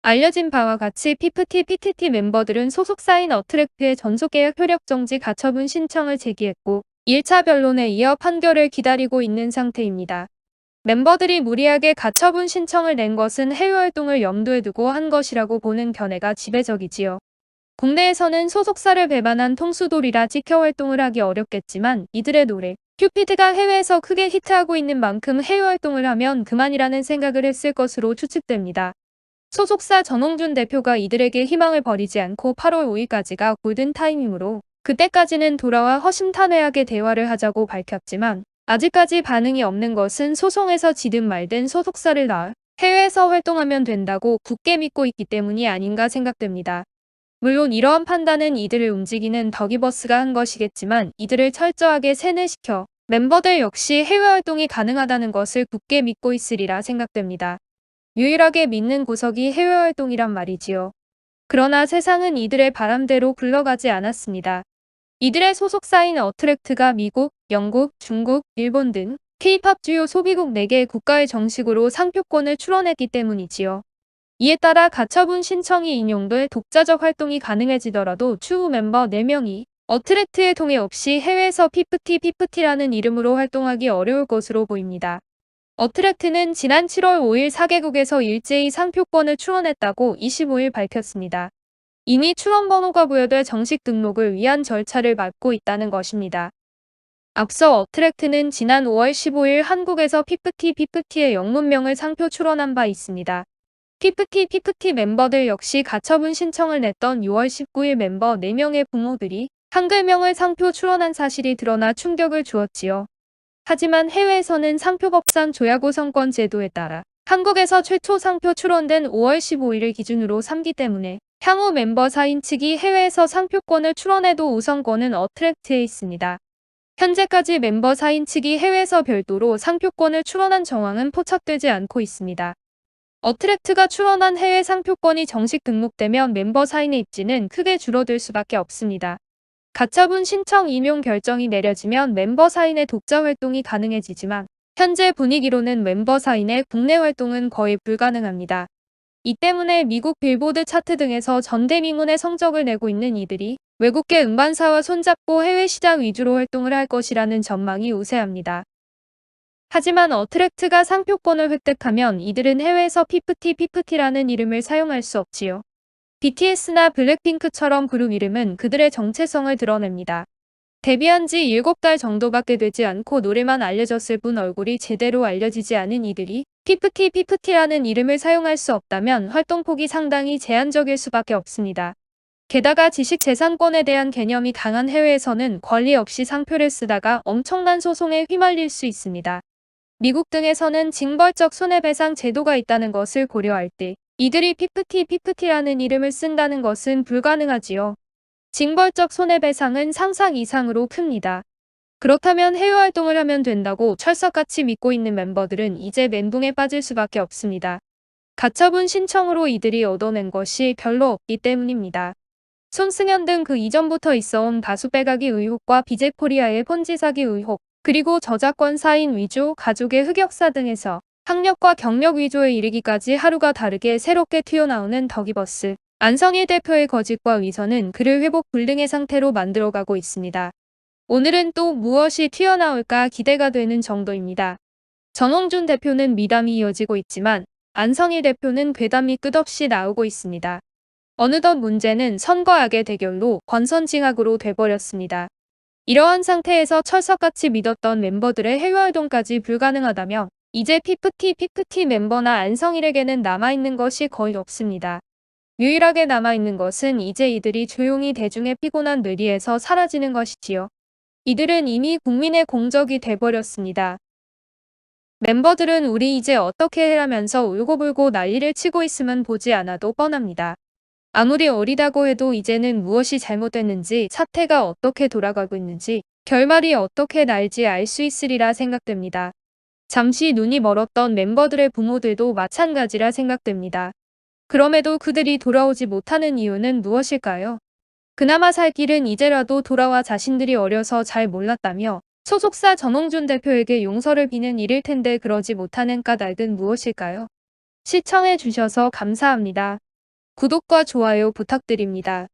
알려진 바와 같이 피프티 PTT 멤버들은 소속사인 어트랙트의 전속계약 효력 정지 가처분 신청을 제기했고 1차 변론에 이어 판결을 기다리고 있는 상태입니다. 멤버들이 무리하게 가처분 신청을 낸 것은 해외 활동을 염두에 두고 한 것이라고 보는 견해가 지배적이지요. 국내에서는 소속사를 배반한 통수돌이라 찍혀 활동을 하기 어렵겠지만 이들의 노래, 큐피드가 해외에서 크게 히트하고 있는 만큼 해외 활동을 하면 그만이라는 생각을 했을 것으로 추측됩니다. 소속사 전홍준 대표가 이들에게 희망을 버리지 않고 8월 5일까지가 골든타임이므로 그때까지는 돌아와 허심탄회하게 대화를 하자고 밝혔지만 아직까지 반응이 없는 것은 소송에서 지든 말든 소속사를 낳아 해외에서 활동하면 된다고 굳게 믿고 있기 때문이 아닌가 생각됩니다. 물론 이러한 판단은 이들을 움직이는 더기버스가 한 것이겠지만 이들을 철저하게 세뇌시켜 멤버들 역시 해외 활동이 가능하다는 것을 굳게 믿고 있으리라 생각됩니다. 유일하게 믿는 구석이 해외 활동이란 말이지요. 그러나 세상은 이들의 바람대로 굴러가지 않았습니다. 이들의 소속사인 어트랙트가 미국, 영국, 중국, 일본 등 K-팝 주요 소비국 4개 국가에 정식으로 상표권을 출원했기 때문이지요. 이에 따라 가처분 신청이 인용돼 독자적 활동이 가능해지더라도 추후 멤버 4명이 어트랙트의 동의 없이 해외에서 피프티라는 이름으로 활동하기 어려울 것으로 보입니다. 어트랙트는 지난 7월 5일 4개국에서 일제히 상표권을 출원했다고 25일 밝혔습니다. 이미 출원 번호가 부여돼 정식 등록을 위한 절차를 밟고 있다는 것입니다. 앞서 어트랙트는 지난 5월 15일 한국에서 피프티의 영문명을 상표 출원한 바 있습니다. 피프티 멤버들 역시 가처분 신청을 냈던 6월 19일 멤버 4명의 부모들이 한글명을 상표 출원한 사실이 드러나 충격을 주었지요. 하지만 해외에서는 상표법상 조야구성권 제도에 따라 한국에서 최초 상표 출원된 5월 15일을 기준으로 삼기 때문에 향후 멤버 4인 측이 해외에서 상표권을 출원해도 우선권은 어트랙트에 있습니다. 현재까지 멤버 4인 측이 해외에서 별도로 상표권을 출원한 정황은 포착되지 않고 있습니다. 어트랙트가 출원한 해외 상표권이 정식 등록되면 멤버 4인의 입지는 크게 줄어들 수밖에 없습니다. 가처분 신청 임용 결정이 내려지면 멤버 4인의 독자 활동이 가능해지지만 현재 분위기로는 멤버 4인의 국내 활동은 거의 불가능합니다. 이 때문에 미국 빌보드 차트 등에서 전대미문의 성적을 내고 있는 이들이 외국계 음반사와 손잡고 해외 시장 위주로 활동을 할 것이라는 전망이 우세합니다. 하지만 어트랙트가 상표권을 획득하면 이들은 해외에서 피프티라는 이름을 사용할 수 없지요. BTS나 블랙핑크처럼 그룹 이름은 그들의 정체성을 드러냅니다. 데뷔한 지 7달 정도밖에 되지 않고 노래만 알려졌을 뿐 얼굴이 제대로 알려지지 않은 이들이 피프티라는 이름을 사용할 수 없다면 활동폭이 상당히 제한적일 수밖에 없습니다. 게다가 지식재산권에 대한 개념이 강한 해외에서는 권리 없이 상표를 쓰다가 엄청난 소송에 휘말릴 수 있습니다. 미국 등에서는 징벌적 손해배상 제도가 있다는 것을 고려할 때 이들이 피프티라는 이름을 쓴다는 것은 불가능하지요. 징벌적 손해배상은 상상 이상으로 큽니다. 그렇다면 해외 활동을 하면 된다고 철석같이 믿고 있는 멤버들은 이제 멘붕에 빠질 수밖에 없습니다. 가처분 신청으로 이들이 얻어낸 것이 별로 없기 때문입니다. 손승연 등 그 이전부터 있어온 가수 빼가기 의혹과 비제코리아의 폰지 사기 의혹, 그리고 저작권사인 위조, 가족의 흑역사 등에서 학력과 경력 위조에 이르기까지 하루가 다르게 새롭게 튀어나오는 더기버스. 안성일 대표의 거짓과 위선은 그를 회복 불능의 상태로 만들어가고 있습니다. 오늘은 또 무엇이 튀어나올까 기대가 되는 정도입니다. 전홍준 대표는 미담이 이어지고 있지만 안성일 대표는 괴담이 끝없이 나오고 있습니다. 어느덧 문제는 선과 악의 대결로 권선징악으로 돼버렸습니다. 이러한 상태에서 철석같이 믿었던 멤버들의 해외활동까지 불가능하다면 이제 피프티 멤버나 안성일에게는 남아있는 것이 거의 없습니다. 유일하게 남아있는 것은 이제 이들이 조용히 대중의 피곤한 뇌리에서 사라지는 것이지요. 이들은 이미 국민의 공적이 돼버렸습니다. 멤버들은 우리 이제 어떻게 해라면서 울고불고 난리를 치고 있으면 보지 않아도 뻔합니다. 아무리 어리다고 해도 이제는 무엇이 잘못됐는지, 사태가 어떻게 돌아가고 있는지, 결말이 어떻게 날지 알 수 있으리라 생각됩니다. 잠시 눈이 멀었던 멤버들의 부모들도 마찬가지라 생각됩니다. 그럼에도 그들이 돌아오지 못하는 이유는 무엇일까요? 그나마 살 길은 이제라도 돌아와 자신들이 어려서 잘 몰랐다며 소속사 전홍준 대표에게 용서를 비는 일일 텐데 그러지 못하는 까닭은 무엇일까요? 시청해주셔서 감사합니다. 구독과 좋아요 부탁드립니다.